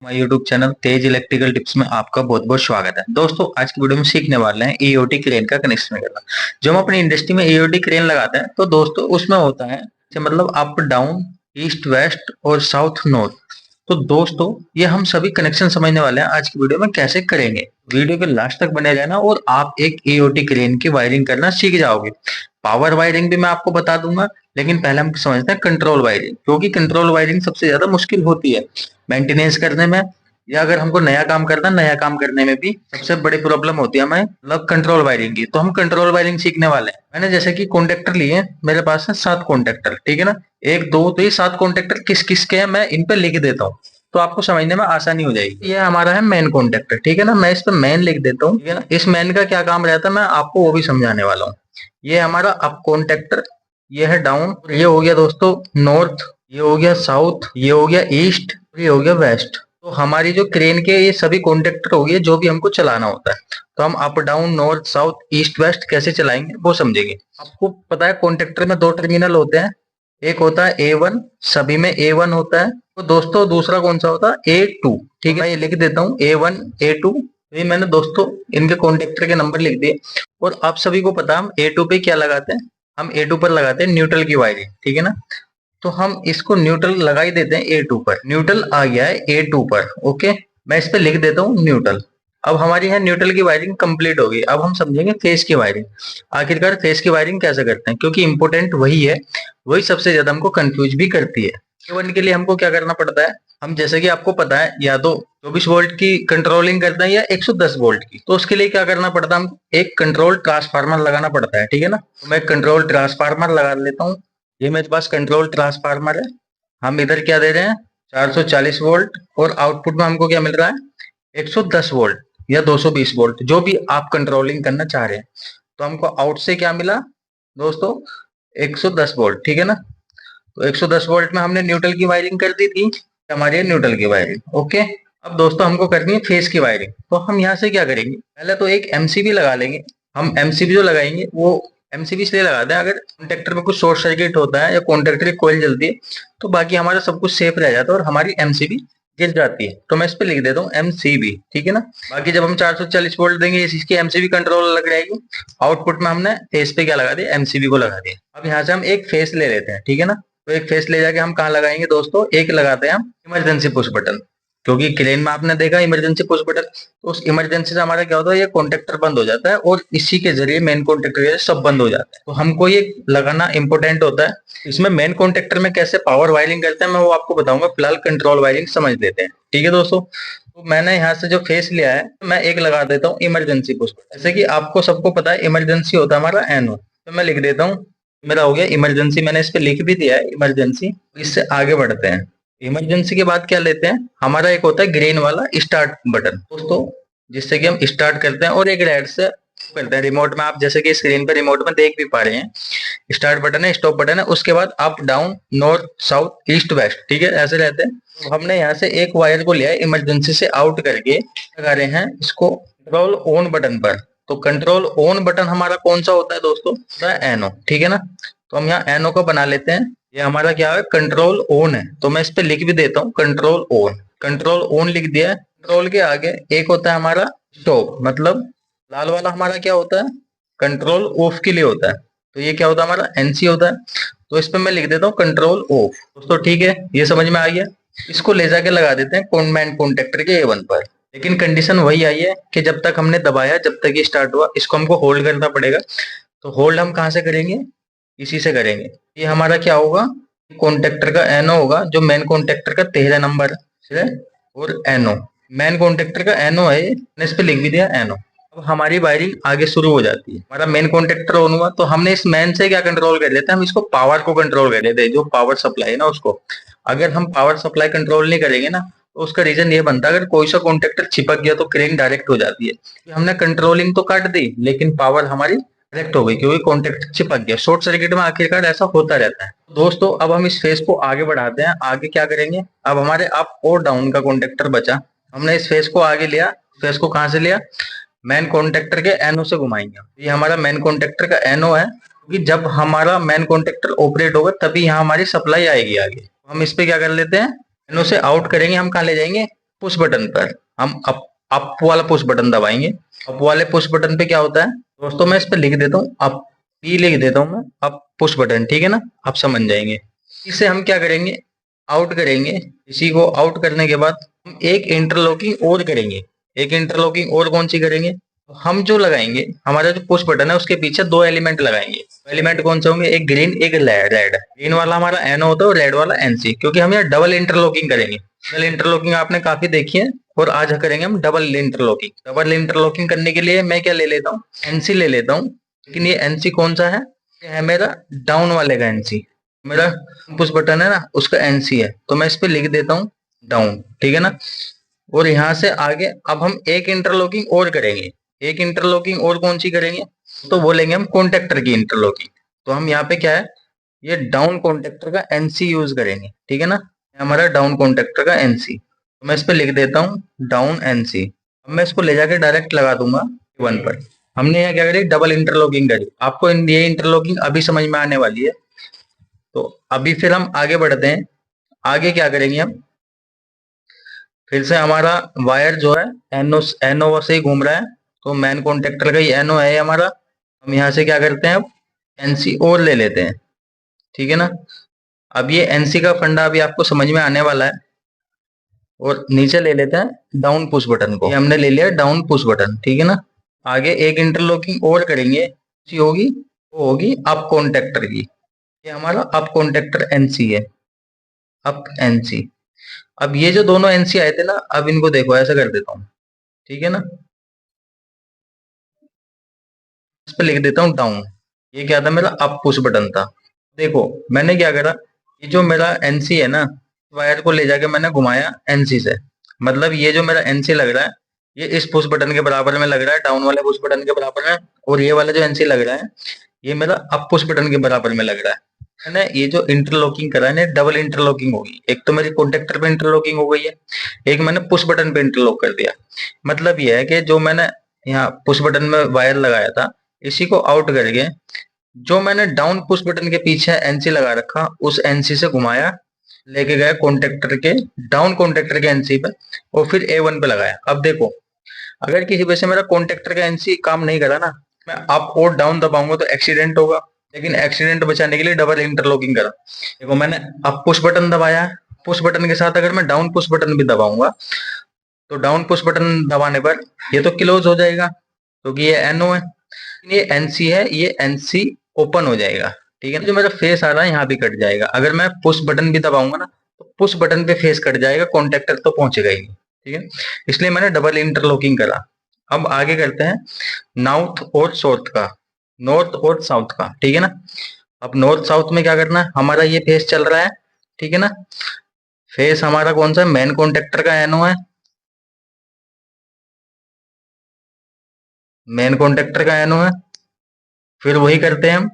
हमारे YouTube channel तेज electrical tips में आपका बहुत बहुत स्वागत है। दोस्तों आज की वीडियो में सीखने वाले हैं ईओटी क्रेन का कनेक्शन करना। जो हम अपनी इंडस्ट्री में ईओटी क्रेन लगाते हैं तो दोस्तों उसमें होता है मतलब अप डाउन, ईस्ट वेस्ट और साउथ नॉर्थ। तो दोस्तों ये हम सभी कनेक्शन समझने वाले हैं आज की वीडियो में कैसे करेंगे। वीडियो के लास्ट तक बने रहना और आप एक ईओटी क्रेन की वायरिंग करना सीख जाओगे। पावर वायरिंग भी मैं आपको बता दूंगा, लेकिन पहले हम समझते हैं कंट्रोल वायरिंग, क्योंकि कंट्रोल वायरिंग सबसे ज्यादा मुश्किल होती है मेंटेनेंस करने में, या अगर हमको नया काम करना है, नया काम करने में भी सबसे बड़ी प्रॉब्लम होती है हमें मतलब कंट्रोल वायरिंग की। तो हम कंट्रोल वायरिंग सीखने वाले हैं। मैंने जैसे कि कॉन्टेक्टर लिए, मेरे पास है 7 कॉन्टेक्टर, ठीक है ना। एक दो तो ये 7 कॉन्टेक्टर किस किस के हैं मैं इन पे लिख देता हूँ, तो आपको समझने में आसानी हो जाएगी। ये हमारा है मेन कॉन्टेक्टर, ठीक है ना। मैं इस पे मेन लिख देता हूँ, ठीक है ना। इस मेन का क्या काम रहता है मैं आपको वो भी समझाने वाला हूँ। ये हमारा अप कॉन्टेक्टर, ये है डाउन, ये हो गया दोस्तों नॉर्थ, ये हो गया साउथ, ये हो गया ईस्ट, ये हो गया वेस्ट। तो हमारी जो क्रेन के ये सभी कॉन्टेक्टर हो गए जो भी हमको चलाना होता है। तो हम up down north south east west कैसे चलाएंगे वो समझेंगे। आपको पता है कॉन्टेक्टर में दो टर्मिनल होते हैं, एक होता है A1, सभी में A1 होता है। तो दोस्तों दूसरा कौन सा होता है A2, ठीक है। मैं ये लिख देता हूँ A1 A2। ये मैंने दोस्तों इनके कॉन्टेक्टर के नंबर लिख दिए। और आप सभी को पता है हम A2 पे क्या लगाते हैं, हम A2 पर लगाते हैं न्यूट्रल की वायरिंग, ठीक है ना। तो हम इसको न्यूट्रल लगा ही देते हैं A2 पर। न्यूट्रल आ गया है A2 पर, ओके। मैं इस पे लिख देता हूँ न्यूट्रल। अब हमारी है न्यूट्रल की वायरिंग कंप्लीट हो गई। अब हम समझेंगे फेस की वायरिंग। आखिरकार फेस की वायरिंग कैसे करते हैं, क्योंकि इंपोर्टेंट वही है, वही सबसे ज्यादा हमको कंफ्यूज भी करती है। A1 के लिए हमको क्या करना पड़ता है, हम जैसे कि आपको पता है या तो 24 वोल्ट की कंट्रोलिंग करते हैं या 110 वोल्ट की। तो उसके लिए क्या करना पड़ता है, हम एक कंट्रोल ट्रांसफार्मर लगाना पड़ता है, ठीक है ना। तो मैं कंट्रोल ट्रांसफार्मर लगा लेता हूँ। ये मेरे पास कंट्रोल ट्रांसफार्मर है। हम इधर क्या दे रहे हैं 440 वोल्ट, और आउटपुट में हमको क्या मिल रहा है 110 वोल्ट या 220 वोल्ट, जो भी आप कंट्रोलिंग करना चाह रहे हैं। तो हमको आउट से क्या मिला दोस्तों 110 वोल्ट, ठीक है ना। तो 110 वोल्ट में हमने न्यूट्रल की वायरिंग कर दी थी, हमारी न्यूट्रल की वायरिंग, ओके। अब दोस्तों हमको करनी है फेस की वायरिंग। तो हम यहाँ से क्या करेंगे, पहले तो एक एमसीबी लगा लेंगे। हम एमसीबी जो लगाएंगे वो एमसीबी इसलिए लगाते हैं, अगर कॉन्टेक्टर में कुछ शॉर्ट सर्किट होता है या कॉन्टेक्टर की कोयल जलती है तो बाकी हमारा सब कुछ सेफ रह जाता है और हमारी एमसीबी गिर जाती है। तो मैं इस पे लिख देता हूँ एमसीबी, ठीक है ना। बाकी जब हम 440 वोल्ट देंगे इसकी एमसीबी कंट्रोल लग जाएगी। आउटपुट में हमने फेस पे क्या लगा दिया, एमसीबी को लगा दिया। अब यहाँ से हम एक फेस ले लेते हैं, ठीक है ना। तो एक फेस ले जाके हम कहाँ लगाएंगे दोस्तों, एक लगाते हैं हम इमरजेंसी पुश बटन, क्योंकि क्रेन में आपने देखा इमरजेंसी पुश बटन। तो उस इमरजेंसी से हमारा क्या होता है, ये कॉन्टेक्टर बंद हो जाता है और इसी के जरिए मेन कॉन्टेक्टर के सब बंद हो जाता है। तो हमको ये लगाना इंपॉर्टेंट होता है। इसमें मेन कॉन्टेक्टर में कैसे पावर वायरिंग करते हैं मैं वो आपको बताऊंगा। फिलहाल कंट्रोल वायरिंग समझ लेते हैं, ठीक है दोस्तों। तो मैंने यहाँ से जो फेस लिया है मैं एक लगा देता हूँ इमरजेंसी पुश, जैसे कि आपको सबको पता है इमरजेंसी होता है हमारा एनओ। तो मैं लिख देता हूँ, मेरा हो गया इमरजेंसी, मैंने इस पे लिख भी दिया है इमरजेंसी। इससे आगे बढ़ते हैं। इमरजेंसी के बाद क्या लेते हैं, हमारा एक होता है ग्रीन वाला स्टार्ट बटन दोस्तों, जिससे कि हम स्टार्ट करते हैं, और एक रेड से करते हैं। रिमोट में आप जैसे कि स्क्रीन पे रिमोट में देख भी पा रहे हैं, स्टार्ट बटन है, स्टॉप बटन है, उसके बाद up down north south east west, ठीक है, ऐसे रहते हैं। तो हमने यहाँ से एक वायर को लिया है इमरजेंसी से आउट करके लगा रहे हैं इसको कंट्रोल ऑन बटन पर। तो कंट्रोल ऑन बटन हमारा कौन सा होता है दोस्तों, एनओ, ठीक है ना। तो हम यहाँ एनओ को बना लेते हैं। ये हमारा क्या है, कंट्रोल ऑन है। तो मैं इस पे लिख भी देता हूँ कंट्रोल ऑन। कंट्रोल ऑन लिख दिया है। कंट्रोल के आगे एक होता है हमारा स्टॉप, मतलब लाल वाला हमारा क्या होता है, कंट्रोल ऑफ के लिए होता है। तो ये क्या होता है हमारा एनसी होता है। तो इस पे मैं लिख देता हूँ कंट्रोल ऑफ दोस्तों, ठीक है, ये समझ में आ गया। इसको ले जाके लगा देते हैं कॉन्वेंट कॉन्टेक्टर के A1 पर। लेकिन कंडीशन वही आई है कि जब तक हमने दबाया, जब तक ये स्टार्ट हुआ, इसको हमको होल्ड करना पड़ेगा। तो होल्ड हम कहाँ से करेंगे, इसी से करेंगे। ये हमारा क्या होगा, कॉन्टेक्टर का एनओ होगा, जो मेन कॉन्टेक्टर का 13 नंबर है, और एनओ मेन कॉन्टेक्टर का एनओ है, मैंने इस पे लिख भी दिया एनओ। अब हमारी वायरिंग आगे शुरू हो जाती है। हमारा मेन कॉन्टेक्टर ऑन हुआ तो हमने इस मेन से क्या कंट्रोल कर लेते हैं, हम इसको पावर को कंट्रोल कर लेते हैं, जो पावर सप्लाई है ना उसको। अगर हम पावर सप्लाई कंट्रोल नहीं करेंगे ना तो उसका रीजन ये बनता है, अगर कोई सा कॉन्टेक्टर चिपक गया तो क्रेन डायरेक्ट हो जाती है। कि हमने कंट्रोलिंग तो काट दी लेकिन पावर हमारी डायरेक्ट हो गई, क्योंकि कॉन्टेक्टर चिपक गया। शॉर्ट सर्किट में आखिरकार ऐसा होता रहता है दोस्तों। अब हम इस फेज को आगे बढ़ाते हैं। आगे क्या करेंगे, अब हमारे अप और डाउन का कॉन्टेक्टर बचा। हमने इस फेज को आगे लिया। फेज को कहाँ से लिया, मेन कॉन्टेक्टर के एनओ से घुमाएंगे। ये हमारा मेन कॉन्टेक्टर का एनओ है, क्योंकि जब हमारा मेन कॉन्टेक्टर ऑपरेट होगा तभी यहाँ हमारी सप्लाई आएगी आगे। हम इस पे क्या कर लेते हैं, एनओ से आउट करेंगे, हम कहाँ ले जाएंगे पुश बटन पर हम अप वाला पुश बटन दबाएंगे। अप वाले पुश बटन पे क्या होता है दोस्तों, मैं इस पे लिख देता हूँ अप, पी लिख देता हूँ मैं, अप पुश बटन, ठीक है ना, आप समझ जाएंगे। इसे हम क्या करेंगे, आउट करेंगे। इसी को आउट करने के बाद हम एक इंटरलॉकिंग और करेंगे। एक इंटरलॉकिंग और कौन सी करेंगे, हम जो लगाएंगे हमारा जो पुश बटन है उसके पीछे दो एलिमेंट लगाएंगे। एलिमेंट कौन से होंगे, एक ग्रीन एक रेड। ग्रीन वाला हमारा एनओ होता है और रेड वाला एनसी, क्योंकि हम यहाँ डबल इंटरलॉकिंग करेंगे। डबल इंटरलॉकिंग आपने काफी देखी है, और आज करेंगे हम डबल इंटरलॉकिंग। डबल इंटरलॉकिंग करने के लिए मैं क्या ले लेता हूँ, एनसी ले लेता हूँ। लेकिन ये एनसी कौन सा है, ये है मेरा डाउन वाले का एनसी। मेरा पुश बटन है ना उसका एनसी है, तो मैं इस पे लिख देता हूँ डाउन, ठीक है ना। और यहाँ से आगे अब हम एक इंटरलॉकिंग और करेंगे। एक इंटरलॉकिंग और कौन सी करेंगे, तो बोलेंगे हम कॉन्टेक्टर की इंटरलॉकिंग। तो हम यहाँ पे क्या है, ये डाउन कॉन्टेक्टर का एनसी यूज करेंगे, ठीक है ना। हमारा डाउन कॉन्टेक्टर का एनसी, तो मैं इस पे लिख देता हूँ डाउन एनसी। अब मैं इसको ले जाके डायरेक्ट लगा दूंगा वन पर। हमने यहाँ क्या करी, डबल इंटरलॉकिंग करी। आपको ये इंटरलॉकिंग अभी समझ में आने वाली है। तो अभी फिर हम आगे बढ़ते हैं। आगे क्या करेंगे हम, फिर से हमारा वायर जो है एनओ एनओ से ही घूम रहा है, तो मेन कॉन्टेक्टर का ही एनओ है हमारा। हम यहाँ से क्या करते हैं, अब एनसी और ले लेते हैं, ठीक है ना। अब ये एनसी का फंडा अभी आपको समझ में आने वाला है। और नीचे ले लेते हैं डाउन पुश बटन को, ये हमने ले लिया डाउन पुश बटन, ठीक है ना। आगे एक इंटरलॉकिंग और करेंगे, होगी वो होगी अप कॉन्टेक्टर की। ये हमारा अप कॉन्टेक्टर एनसी है, अप एनसी। अब ये जो दोनों एनसी आए थे ना, अब इनको देखो ऐसा कर देता हूँ, ठीक है ना। इस पे लिख देता हूँ डाउन। ये क्या था, मेरा अप पुश बटन था। देखो मैंने क्या करा, ये जो मेरा एनसी है ना, वायर को ले जाके मैंने घुमाया एनसी से। मतलब ये जो मेरा एनसी लग रहा है, ये इस पुश बटन के बराबर में लग रहा है, डाउन वाले पुश बटन के बराबर में। और ये वाला जो एनसी लग रहा है, ये मेरा अप पुश बटन के बराबर में लग रहा है। मैंने ये जो इंटरलॉकिंग करा है ना, डबल इंटरलॉकिंग होगी। एक तो मेरी कॉन्टेक्टर पे इंटरलॉकिंग हो गई है, एक मैंने पुश बटन पे इंटरलॉक कर दिया। मतलब ये है कि जो मैंने यहाँ पुश बटन में वायर लगाया था, इसी को आउट करके जो मैंने डाउन पुश बटन के पीछे एनसी लगा रखा, उस एनसी से घुमाया, लेके गया कॉन्टेक्टर के डाउन कॉन्टेक्टर के एनसी पे, और फिर A1 पे लगाया। अब देखो, अगर किसी वजह से मेरा कॉन्टेक्टर का एनसी काम नहीं करा ना, मैं अप और डाउन दबाऊंगा तो एक्सीडेंट होगा। लेकिन एक्सीडेंट बचाने के लिए डबल इंटरलॉकिंग करा। देखो मैंने अप पुश बटन दबाया, पुश बटन के साथ अगर मैं डाउन पुश बटन भी दबाऊंगा, तो डाउन पुश बटन दबाने पर ये तो क्लोज हो जाएगा क्योंकि ये एनओ है। ये एनसी है, ये एनसी ओपन हो जाएगा, ठीक है ना। जो मेरा फेस आ रहा है यहाँ भी कट जाएगा। अगर मैं पुश बटन भी दबाऊंगा ना, तो पुश बटन पे फेस कट जाएगा, कॉन्टेक्टर तो पहुंचेगा ही नहीं, ठीक है। इसलिए मैंने डबल इंटरलॉकिंग करा। अब आगे करते हैं नॉर्थ और साउथ का, नॉर्थ और साउथ का, ठीक है ना। अब नॉर्थ साउथ में क्या करना है, हमारा ये फेस चल रहा है, ठीक है ना। फेस हमारा कौन सा है, मेन कॉन्टेक्टर का एनओ है, मेन कॉन्टेक्टर का एनओ है। फिर वही करते हैं हम,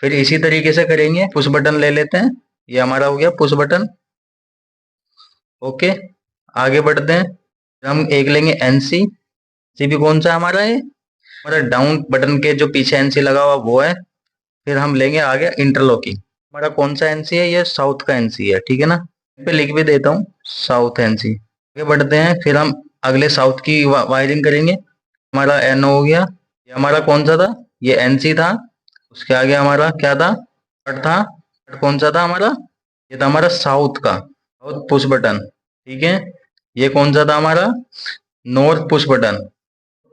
फिर इसी तरीके से करेंगे। पुश बटन ले लेते हैं, ये हमारा हो गया पुश बटन, ओके। आगे बढ़ते हैं, हम एक लेंगे एनसी। सी भी कौन सा हमारा है, हमारा डाउन बटन के जो पीछे एनसी लगा हुआ वो है। फिर हम लेंगे आगे इंटरलॉकिंग। हमारा कौन सा एनसी है, ये साउथ का एनसी है, ठीक है ना। पे लिख भी देता हूँ साउथ एनसी। आगे बढ़ते हैं, फिर हम अगले साउथ की वायरिंग करेंगे। हमारा एनओ हो गया, ये हमारा कौन सा था, ये एनसी था। उसके आगे हमारा क्या था, थर्ड था। थर्ड कौन सा था हमारा, ये था हमारा साउथ का, साउथ पुश बटन, ठीक है। ये कौन सा था हमारा, नॉर्थ पुश बटन।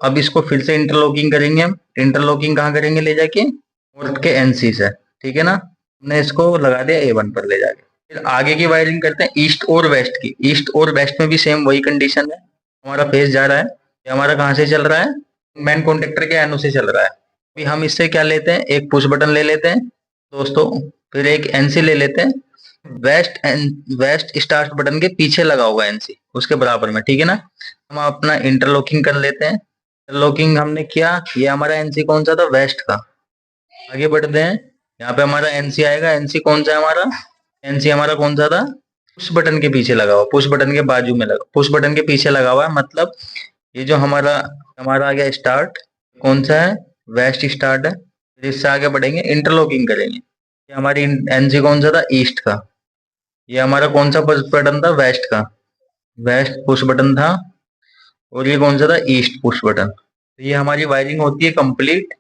अब इसको फिर से इंटरलॉकिंग करेंगे हम। इंटरलॉकिंग कहाँ करेंगे, ले जाके नॉर्थ के एनसी से, ठीक है ना। हमने इसको लगा दिया A1 पर ले जाके। फिर आगे की वायरिंग करते हैं ईस्ट और वेस्ट की। ईस्ट और वेस्ट में भी सेम वही कंडीशन है। हमारा फेस जा रहा है, ये हमारा कहाँ से चल रहा है, मेन कॉन्टेक्टर के एनओ से चल रहा है। अभी हम इससे क्या लेते हैं, एक पुश बटन ले लेते हैं दोस्तों, फिर एक एनसी ले लेते हैं। वेस्ट स्टार्ट बटन के पीछे लगा होगा एनसी, उसके बराबर में, ठीक है ना। हम अपना इंटरलॉकिंग कर लेते हैं। इंटरलॉकिंग हमने किया, ये हमारा एनसी कौन सा था, वेस्ट का। आगे बढ़ते हैं, यहाँ पे हमारा एनसी आएगा। एनसी कौन सा है हमारा, एनसी हमारा कौन सा था, पुश बटन के पीछे लगा हुआ, पुश बटन के बाजू में लगा, पुश बटन के पीछे लगा हुआ है। मतलब ये जो हमारा हमारा आ गया स्टार्ट, कौन सा है, वेस्ट स्टार्ट है। फिर इससे आगे बढ़ेंगे, इंटरलॉकिंग करेंगे। ये हमारी एनसी कौन सा था, ईस्ट का। ये हमारा कौन सा पुश बटन था, वेस्ट का। वेस्ट पुश बटन था और ये कौन सा था, ईस्ट पुश बटन। तो ये हमारी वायरिंग होती है कंप्लीट।